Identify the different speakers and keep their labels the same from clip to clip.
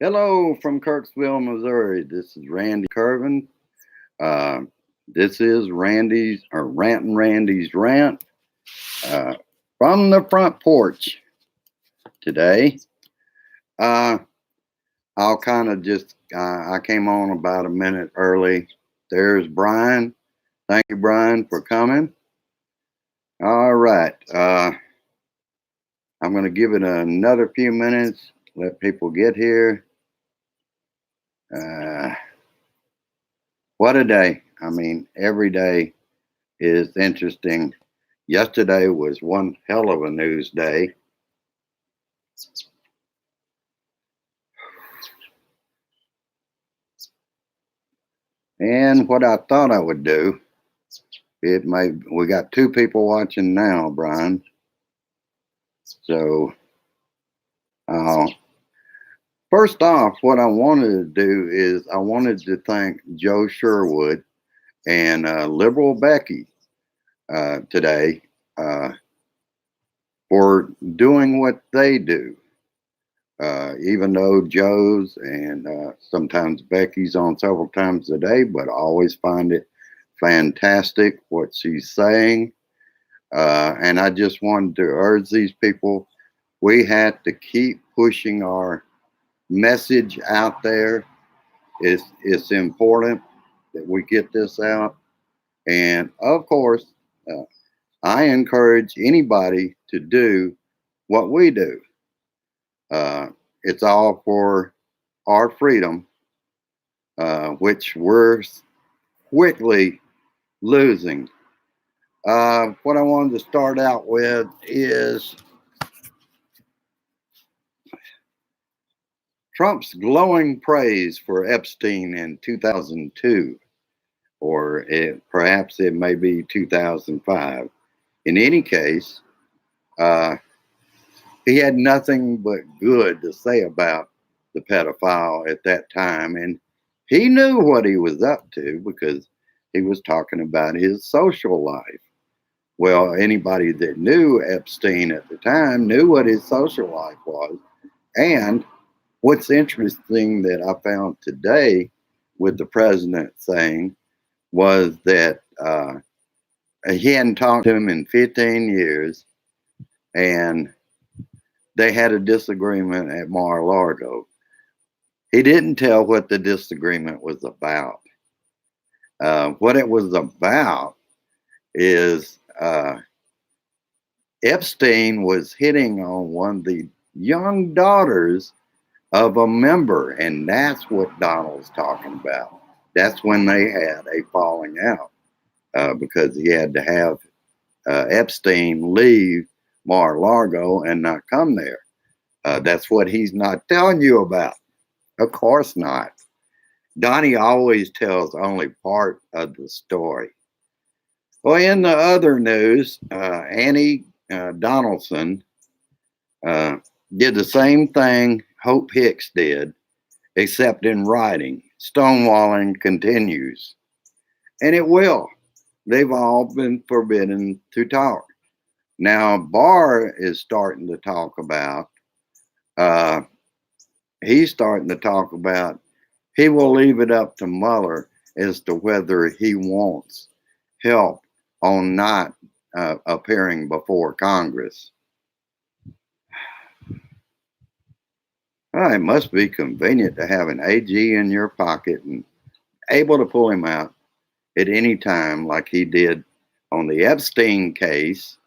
Speaker 1: Hello from Kirksville, Missouri. This is Randy Curvin. Uh, this is Rantin' Randy's Rant uh, from the front porch today. Uh, I'll kind of I came on about a minute early. There's Brian. Thank you, Brian, for coming. All right. I'm going to give it another few minutes, let people get here. Uh, what a day. I mean, every day is interesting. Yesterday was one hell of a news day. And what I thought I would do, we got two people watching now, Brian. So, uh, first off, what I wanted to do is I wanted to thank Joe Sherwood and Liberal Becky today for doing what they do. Even though Joe's and sometimes Becky's on several times a day, but I always find it fantastic what she's saying. And I just wanted to urge these people, we have to keep pushing our message out there. It's important that we get this out. And of course, uh, I encourage anybody to do what we do. It's all for our freedom, which we're quickly losing. What I wanted to start out with is Trump's glowing praise for Epstein in 2002, or perhaps it may be 2005. In any case, uh, he had nothing but good to say about the pedophile at that time, and he knew what he was up to because he was talking about his social life. Well, anybody that knew Epstein at the time knew what his social life was. And what's interesting that I found today with the president saying was that he hadn't talked to him in 15 years and they had a disagreement at Mar-a-Lago. He didn't tell what the disagreement was about. What it was about is Epstein was hitting on one of the young daughters of a member, and that's what Donald's talking about. That's when they had a falling out because he had to have Epstein leave Mar-a-Lago and not come there. That's what he's not telling you about. Of course not. Donnie always tells only part of the story. Well, in the other news, Annie Donaldson did the same thing Hope Hicks did, except in writing. Stonewalling continues, and it will. They've all been forbidden to talk. Now, Barr is starting to talk about, uh, he's starting to talk about, he will leave it up to Mueller as to whether he wants help on not appearing before Congress. Well, it must be convenient to have an AG in your pocket and able to pull him out at any time, like he did on the Epstein case,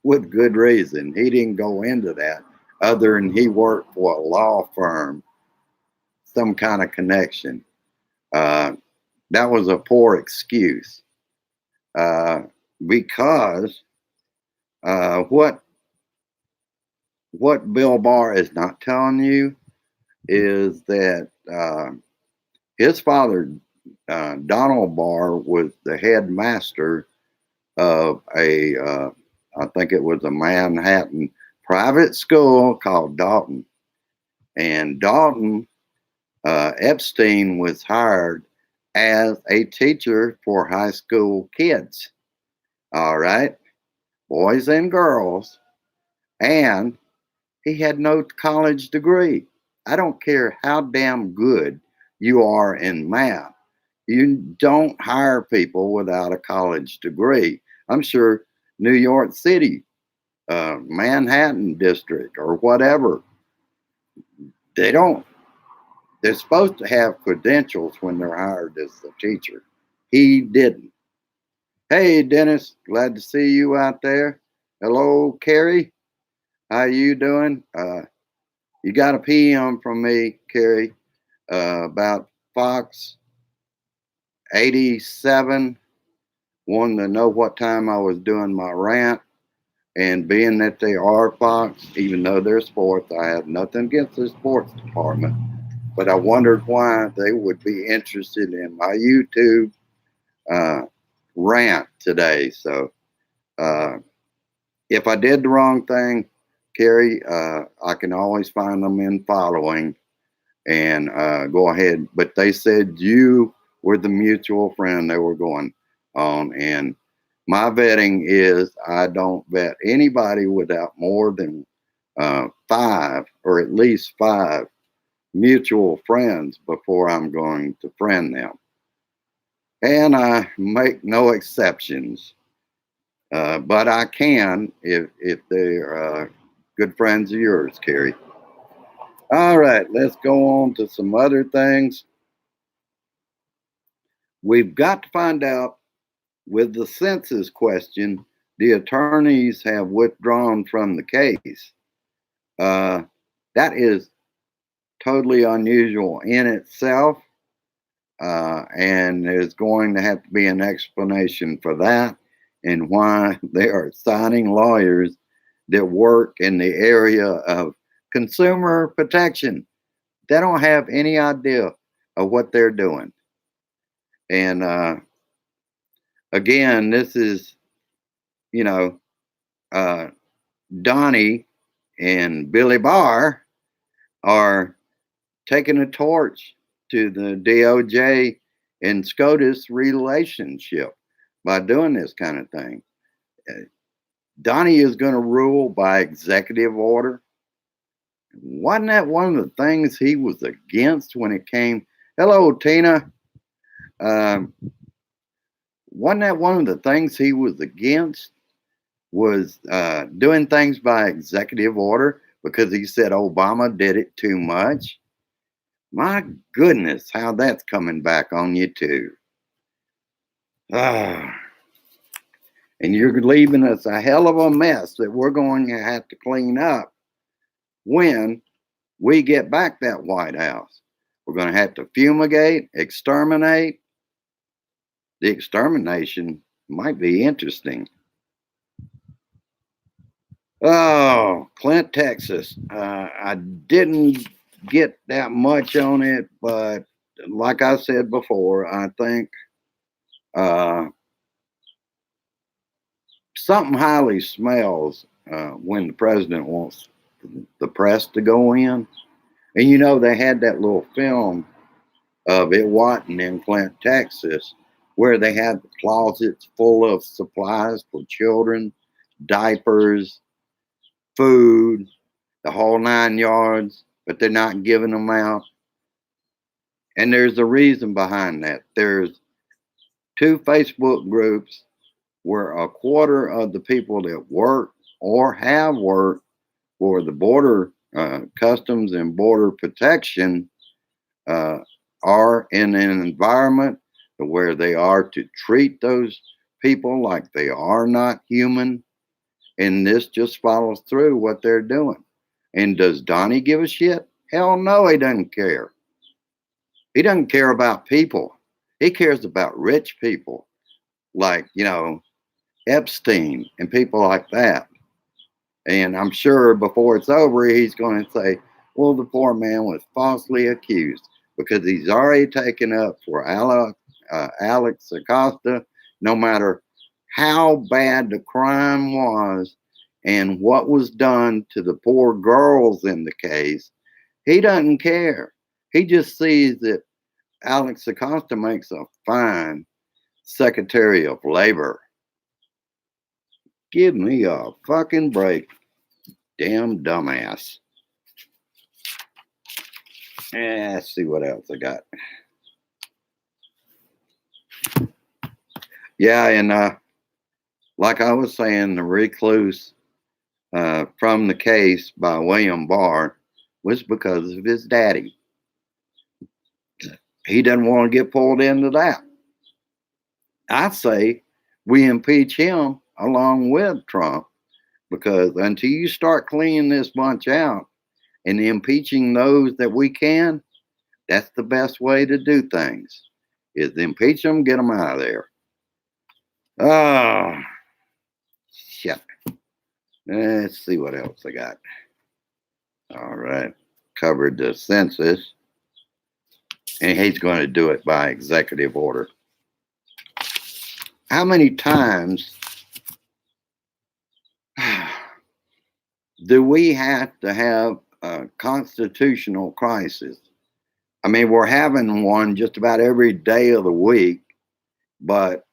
Speaker 1: with good reason. He didn't go into that other than he worked for a law firm, some kind of connection. Uh, that was a poor excuse uh, because what Bill Barr is not telling you is that his father, Donald Barr, was the headmaster of I think it was a Manhattan private school called Dalton. And Dalton, Epstein was hired as a teacher for high school kids. All right, boys and girls. And he had no college degree. I don't care how damn good you are in math. You don't hire people without a college degree. I'm sure New York City, Manhattan district, or whatever, they don't. They're supposed to have credentials when they're hired as a teacher. He didn't. Hey, Dennis, glad to see you out there. Hello, Carrie. How you doing? You got a PM from me, Carrie, about Fox 87. Wanted to know what time I was doing my rant. And being that they are Fox, even though they're sports, I have nothing against the sports department. But I wondered why they would be interested in my YouTube rant today. So if I did the wrong thing, Carrie, I can always find them in following and go ahead. But they said you were the mutual friend they were going on. And my vetting is I don't vet anybody without more than 5 or at least 5 mutual friends before I'm going to friend them. And I make no exceptions. But I can if they're good friends of yours, Carrie. All right, let's go on to some other things. We've got to find out with the census question, the attorneys have withdrawn from the case. That is totally unusual in itself, and there's going to have to be an explanation for that and why they are signing lawyers that work in the area of consumer protection. They don't have any idea of what they're doing. And again, this is, you know, uh, Donnie and Billy Barr are taking a torch to the DOJ and SCOTUS relationship by doing this kind of thing. Donnie is going to rule by executive order. Wasn't that one of the things he was against when it came? Hello, Tina. Wasn't that one of the things he was against? Was doing things by executive order because he said Obama did it too much. My goodness, how that's coming back on you too. And you're leaving us a hell of a mess that we're going to have to clean up when we get back that White House. We're going to have to fumigate, exterminate. The extermination might be interesting. Oh, Clint, Texas. I didn't get that much on it, but like I said before, I think something highly smells when the president wants the press to go in. And you know, they had that little film of it wasn't in Clint, Texas, where they had the closets full of supplies for children, diapers, food, the whole 9 yards, but they're not giving them out. And there's a reason behind that. There's 2 Facebook groups where a quarter of the people that work or have worked for the border customs and border protection are in an environment where they are to treat those people like they are not human. And this just follows through what they're doing. And does Donnie give a shit? Hell no, he doesn't care. He doesn't care about people. He cares about rich people like, you know, Epstein and people like that. And I'm sure before it's over, he's going to say, well, the poor man was falsely accused because he's already taken up for Alex Acosta, no matter how bad the crime was and what was done to the poor girls in the case. He doesn't care. He just sees that Alex Acosta makes a fine Secretary of Labor. Give me a fucking break, damn dumbass. Let's see what else I got. Yeah, and like I was saying, the recluse from the case by William Barr was because of his daddy. He doesn't want to get pulled into that. I say we impeach him along with Trump, because until you start cleaning this bunch out and impeaching those that we can, that's the best way to do things, is impeach them, get them out of there. Oh, shit. Let's see what else I got. All right. Covered the census. And he's going to do it by executive order. How many times do we have to have a constitutional crisis? I mean, we're having one just about every day of the week, but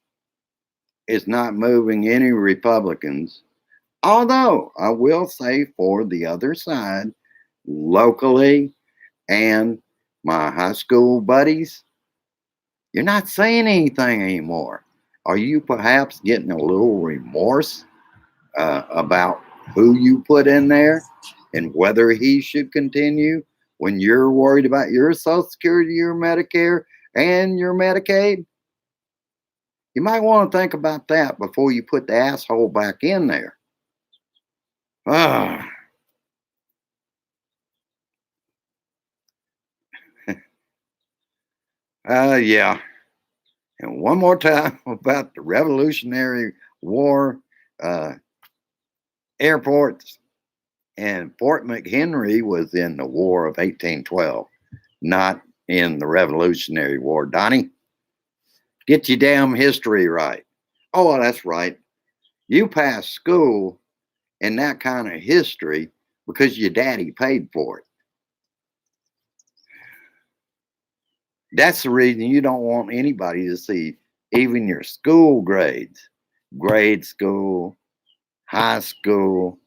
Speaker 1: it's not moving any Republicans. Although I will say, for the other side, locally and my high school buddies, you're not saying anything anymore. Are you perhaps getting a little remorse about who you put in there and whether he should continue when you're worried about your Social Security, your Medicare, and your Medicaid? You might want to think about that before you put the asshole back in there. Ah. Yeah. And one more time about the Revolutionary War airports. And Fort McHenry was in the War of 1812, not in the Revolutionary War. Donnie, get your damn history right. Oh, that's right. You passed school in that kind of history because your daddy paid for it. That's the reason you don't want anybody to see even your school grades. Grade school, high school,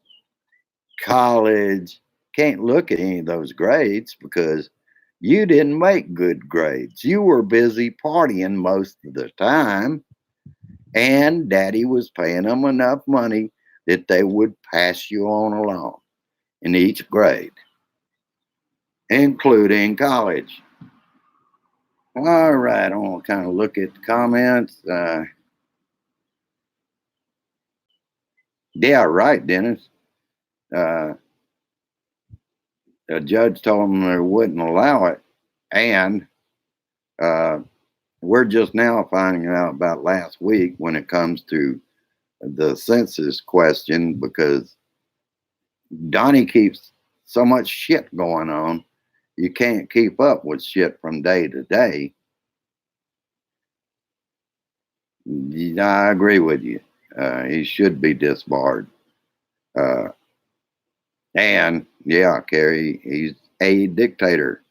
Speaker 1: college. Can't look at any of those grades because you didn't make good grades. You were busy partying most of the time, and daddy was paying them enough money that they would pass you on along in each grade, including college. All right, I want to kind of look at the comments. Yeah, right, Dennis. The judge told them they wouldn't allow it, and we're just now finding out about last week when it comes to the census question, because Donnie keeps so much shit going on, you can't keep up with shit from day to day. I agree with you. He should be disbarred. And yeah, Kerry, he's a dictator.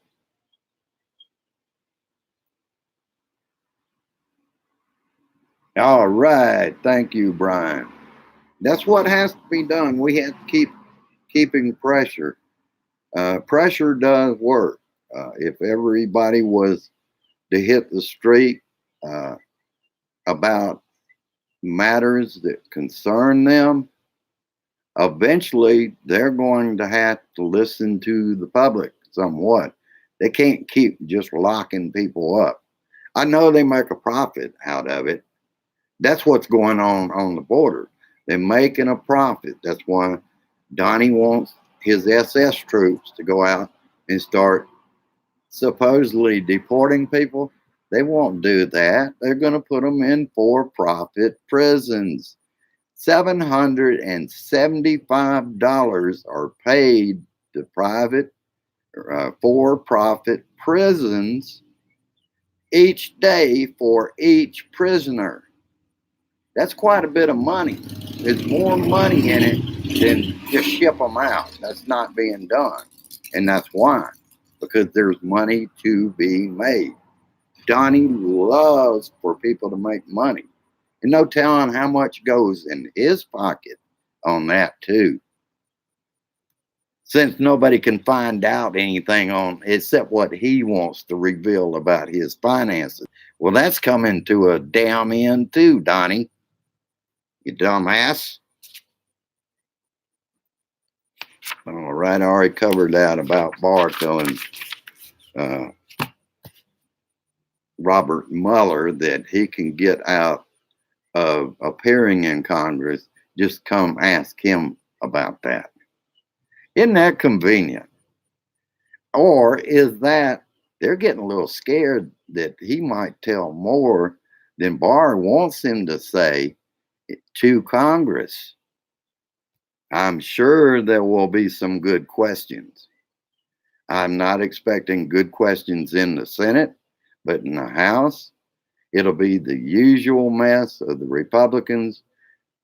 Speaker 1: All right. Thank you, Brian. That's what has to be done. We have to keep keeping pressure. Pressure does work. If everybody was to hit the street about matters that concern them, eventually they're going to have to listen to the public somewhat. They can't keep just locking people up. I know they make a profit out of it. That's what's going on the border. They're making a profit. That's why Donnie wants his SS troops to go out and start supposedly deporting people. They won't do that. They're going to put them in for-profit prisons. $775 are paid to private for-profit prisons each day for each prisoner. That's quite a bit of money. There's more money in it than just ship them out. That's not being done. And that's why. Because there's money to be made. Donnie loves for people to make money. And no telling how much goes in his pocket on that too. since nobody can find out anything on except what he wants to reveal about his finances. Well, that's coming to a damn end too, Donnie. You dumbass. All right, I already covered that about Barr telling uh, Robert Mueller that he can get out of appearing in Congress. Just come ask him about that. Isn't that convenient? Or is that they're getting a little scared that he might tell more than Barr wants him to say to Congress? I'm sure there will be some good questions. I'm not expecting good questions in the Senate, but in the House, it'll be the usual mess of the Republicans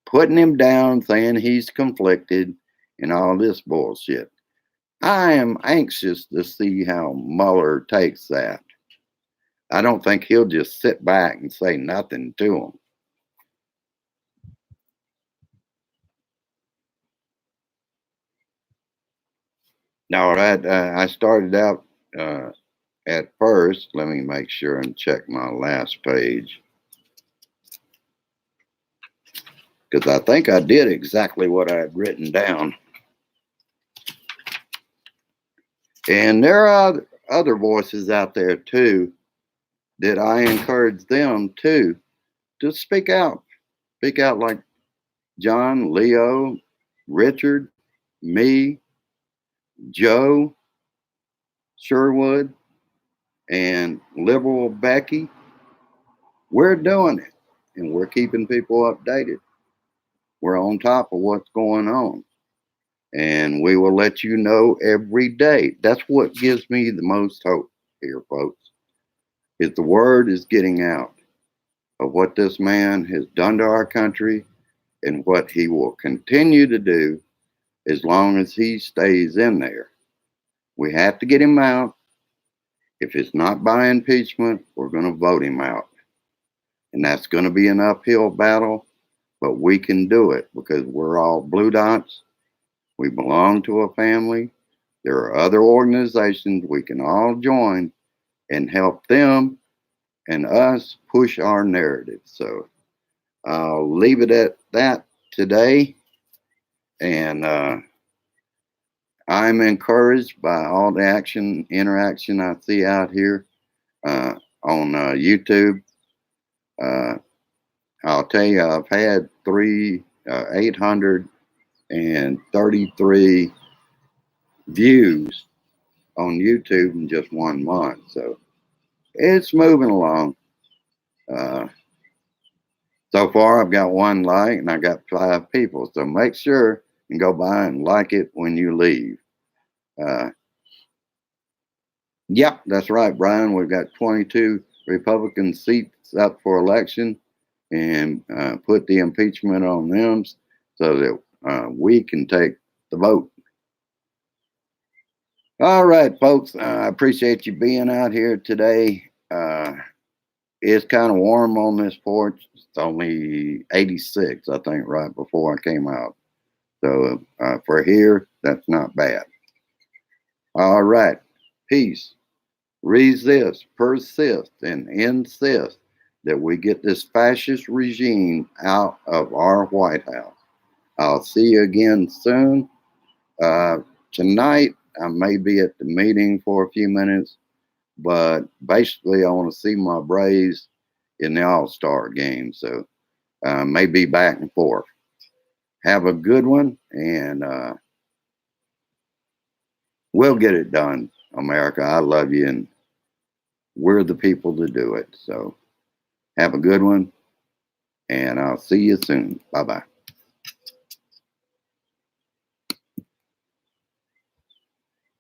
Speaker 1: putting him down, saying he's conflicted, and all this bullshit. I am anxious to see how Mueller takes that. I don't think he'll just sit back and say nothing to him. Now, I started out at first. Let me make sure and check my last page, because I think I did exactly what I had written down. And there are other voices out there too that I encourage them to speak out. Speak out like John, Leo, Richard, me, Joe, Sherwood, and liberal Becky. We're doing it, and we're keeping people updated. We're on top of what's going on, and we will let you know every day. That's what gives me the most hope here, folks, is the word is getting out of what this man has done to our country and what he will continue to do as long as he stays in there. We have to get him out. If it's not by impeachment, we're going to vote him out. And that's going to be an uphill battle, but we can do it because we're all blue dots. We belong to a family. There are other organizations we can all join and help them and us push our narrative. So I'll leave it at that today. And I'm encouraged by all the interaction I see out here on YouTube. I'll tell you, I've had 833 views on YouTube in just 1 month. So it's moving along. So far, I've got 1 like and I got 5 people. So make sure and go by and like it when you leave. Yep, that's right, Brian. We've got 22 Republican seats up for election, and put the impeachment on them so that we can take the vote. All right, folks. I appreciate you being out here today. It's kind of warm on this porch. It's only 86, I think, right before I came out. So for here, that's not bad. All right. Peace. Resist, persist, and insist that we get this fascist regime out of our White House. I'll see you again soon. Tonight, I may be at the meeting for a few minutes, but basically, I want to see my Braves in the All-Star game. So maybe back and forth. Have a good one, and we'll get it done, America. I love you, and we're the people to do it. So have a good one, and I'll see you soon. Bye-bye.